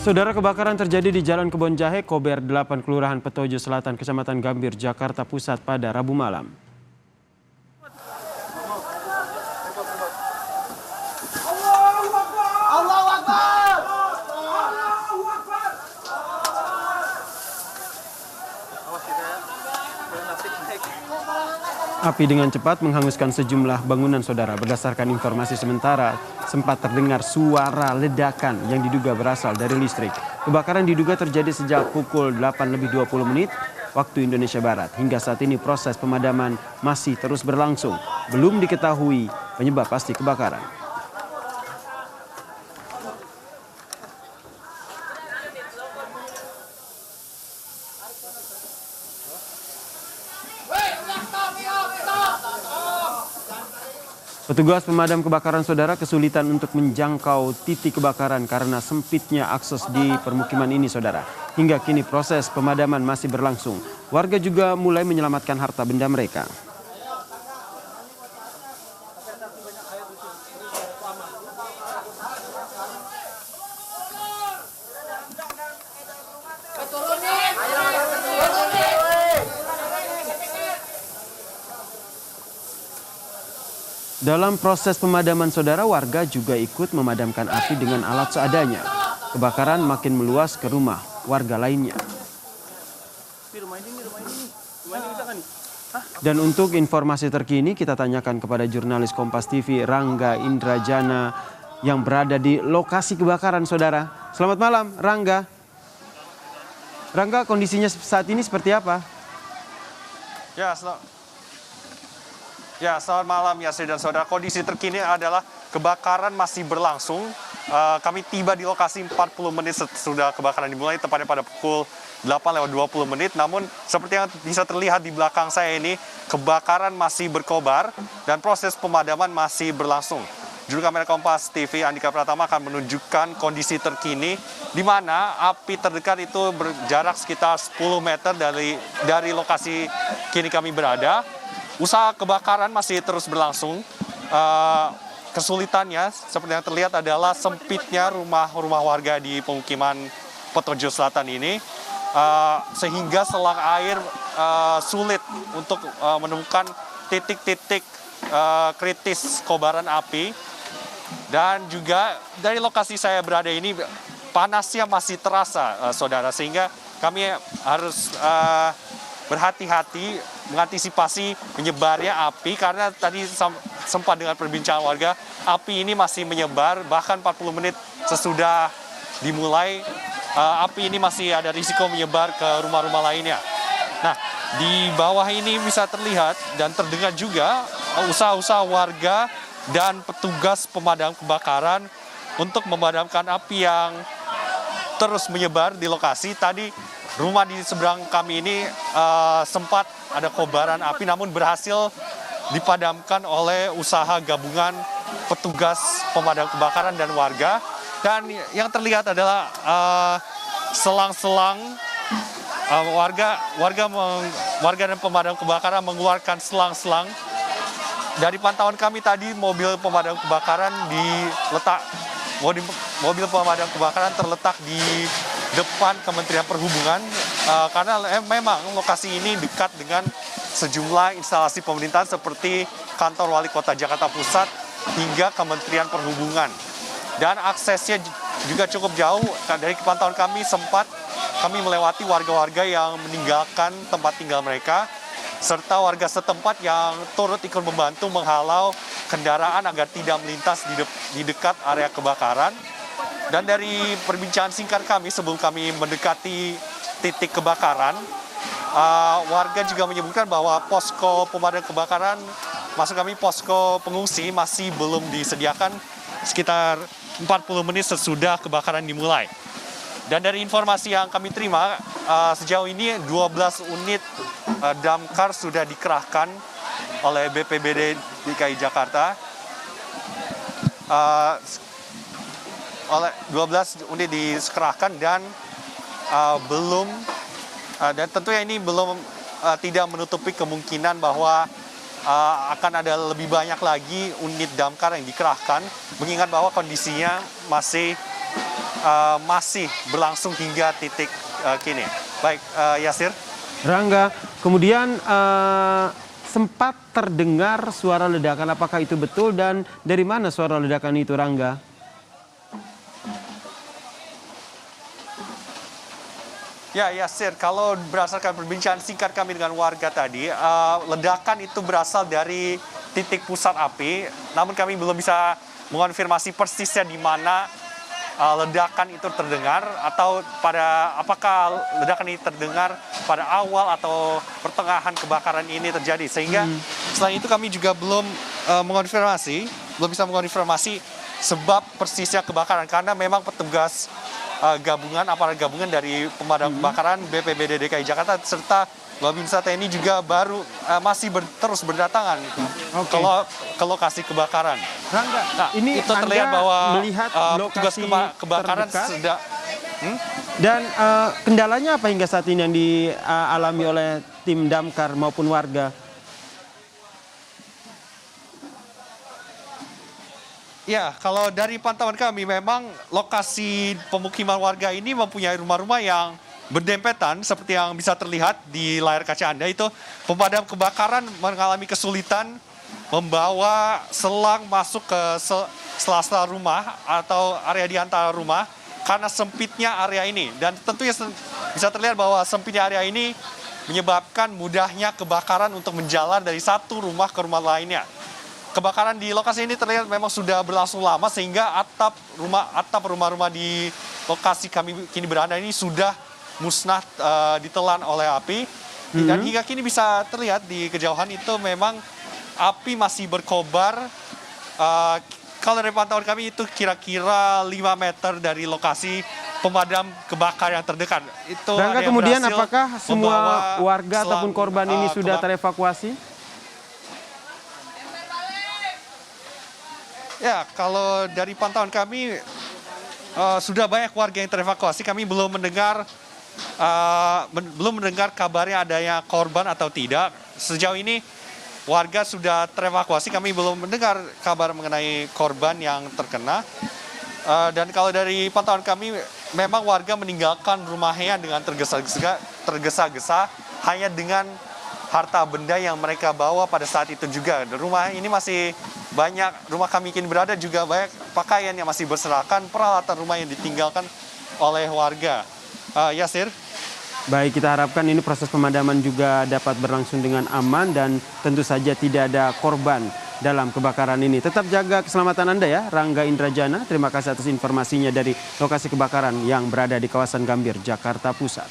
Saudara, kebakaran terjadi di Jalan Kebon Jahe, Kober 8, Kelurahan Petojo Selatan, Kecamatan Gambir, Jakarta Pusat pada Rabu malam. Api dengan cepat menghanguskan sejumlah bangunan, saudara. Berdasarkan informasi sementara, sempat terdengar suara ledakan yang diduga berasal dari listrik. Kebakaran diduga terjadi sejak pukul 8:20 waktu Indonesia Barat. Hingga saat ini proses pemadaman masih terus berlangsung. Belum diketahui penyebab pasti kebakaran. Petugas pemadam kebakaran, saudara, kesulitan untuk menjangkau titik kebakaran karena sempitnya akses di permukiman ini, saudara. Hingga kini proses pemadaman masih berlangsung. Warga juga mulai menyelamatkan harta benda mereka. Dalam proses pemadaman, saudara, warga juga ikut memadamkan api dengan alat seadanya. Kebakaran makin meluas ke rumah warga lainnya. Dan untuk informasi terkini kita tanyakan kepada jurnalis Kompas TV Rangga Indrajana yang berada di lokasi kebakaran, saudara. Selamat malam, Rangga. Rangga, kondisinya saat ini seperti apa? Selamat malam Yasir dan saudara. Kondisi terkini adalah kebakaran masih berlangsung. Kami tiba di lokasi 40 menit sesudah kebakaran dimulai, tepatnya pada pukul 8:20. Namun seperti yang bisa terlihat di belakang saya ini, kebakaran masih berkobar dan proses pemadaman masih berlangsung. Juru kamera Kompas TV Andika Pratama akan menunjukkan kondisi terkini di mana api terdekat itu berjarak sekitar 10 meter dari lokasi kini kami berada. Usaha kebakaran masih terus berlangsung. Kesulitannya seperti yang terlihat adalah sempitnya rumah-rumah warga di pemukiman Petojo Selatan ini, sehingga selang air sulit untuk menemukan titik-titik kritis kobaran api. Dan juga dari lokasi saya berada ini panasnya masih terasa, saudara, sehingga kami harus berhati-hati mengantisipasi menyebarnya api, karena tadi sempat dengan perbincangan warga, api ini masih menyebar bahkan 40 menit sesudah dimulai. Api ini masih ada risiko menyebar ke rumah-rumah lainnya. Nah, di bawah ini bisa terlihat dan terdengar juga usaha-usaha warga dan petugas pemadam kebakaran untuk memadamkan api yang terus menyebar di lokasi. Tadi rumah di seberang kami ini sempat ada kobaran api, namun berhasil dipadamkan oleh usaha gabungan petugas pemadam kebakaran dan warga. Dan yang terlihat adalah selang-selang warga dan pemadam kebakaran mengeluarkan selang-selang. Dari pantauan kami tadi, mobil pemadam kebakaran mobil pemadam kebakaran terletak di depan Kementerian Perhubungan, karena memang lokasi ini dekat dengan sejumlah instalasi pemerintahan seperti kantor Wali Kota Jakarta Pusat hingga Kementerian Perhubungan. Dan aksesnya juga cukup jauh. Dari pantauan kami sempat kami melewati warga-warga yang meninggalkan tempat tinggal mereka, serta warga setempat yang turut ikut membantu menghalau kendaraan agar tidak melintas di dekat area kebakaran. Dan dari perbincangan singkat kami sebelum kami mendekati titik kebakaran, warga juga menyebutkan bahwa posko pemadam kebakaran, maksud kami posko pengungsi, masih belum disediakan sekitar 40 menit sesudah kebakaran dimulai. Dan dari informasi yang kami terima, sejauh ini 12 unit damkar sudah dikerahkan oleh BPBD DKI Jakarta. Oleh 12 unit dikerahkan dan dan tentunya ini belum tidak menutupi kemungkinan bahwa akan ada lebih banyak lagi unit damkar yang dikerahkan, mengingat bahwa kondisinya masih masih berlangsung hingga titik kini. Baik, Yasir. Rangga, kemudian sempat terdengar suara ledakan, apakah itu betul dan dari mana suara ledakan itu, Rangga? Ya, Yasir, kalau berdasarkan perbincangan singkat kami dengan warga tadi, ledakan itu berasal dari titik pusat api, namun kami belum bisa mengonfirmasi persisnya di mana ledakan itu terdengar atau apakah ledakan ini terdengar pada awal atau pertengahan kebakaran ini terjadi. Sehingga selain itu kami juga belum bisa mengonfirmasi sebab persisnya kebakaran karena memang petugas aparat gabungan dari pemadam kebakaran BPBD DKI Jakarta serta Babinsa TNI juga masih terus berdatangan ke lokasi kebakaran. Rangga, Nah, ini itu terlihat bahwa melihat petugas kebakaran sudah dan kendalanya apa hingga saat ini yang dialami oleh tim damkar maupun warga? Ya, kalau dari pantauan kami memang lokasi pemukiman warga ini mempunyai rumah-rumah yang berdempetan seperti yang bisa terlihat di layar kaca Anda itu. Pemadam kebakaran mengalami kesulitan membawa selang masuk ke sela-sela rumah atau area di antara rumah karena sempitnya area ini. Dan tentunya bisa terlihat bahwa sempitnya area ini menyebabkan mudahnya kebakaran untuk menjalar dari satu rumah ke rumah lainnya. Kebakaran di lokasi ini terlihat memang sudah berlangsung lama sehingga atap rumah-rumah di lokasi kami kini berada ini sudah musnah ditelan oleh api. Dan hingga kini bisa terlihat di kejauhan itu memang api masih berkobar. Kalau dari pantauan kami itu kira-kira 5 meter dari lokasi pemadam kebakaran yang terdekat. Itu Rangga, kemudian apakah semua warga ataupun korban ini sudah terevakuasi? Ya, kalau dari pantauan kami sudah banyak warga yang terevakuasi. Kami belum mendengar kabarnya adanya korban atau tidak. Sejauh ini warga sudah terevakuasi. Kami belum mendengar kabar mengenai korban yang terkena. Dan kalau dari pantauan kami, memang warga meninggalkan rumahnya dengan tergesa-gesa hanya dengan harta benda yang mereka bawa pada saat itu juga. Rumah ini masih banyak, rumah kami kini berada juga banyak pakaian yang masih berserakan, peralatan rumah yang ditinggalkan oleh warga. Yasir? Baik, kita harapkan ini proses pemadaman juga dapat berlangsung dengan aman dan tentu saja tidak ada korban dalam kebakaran ini. Tetap jaga keselamatan Anda ya, Rangga Indrajana. Terima kasih atas informasinya dari lokasi kebakaran yang berada di kawasan Gambir, Jakarta Pusat.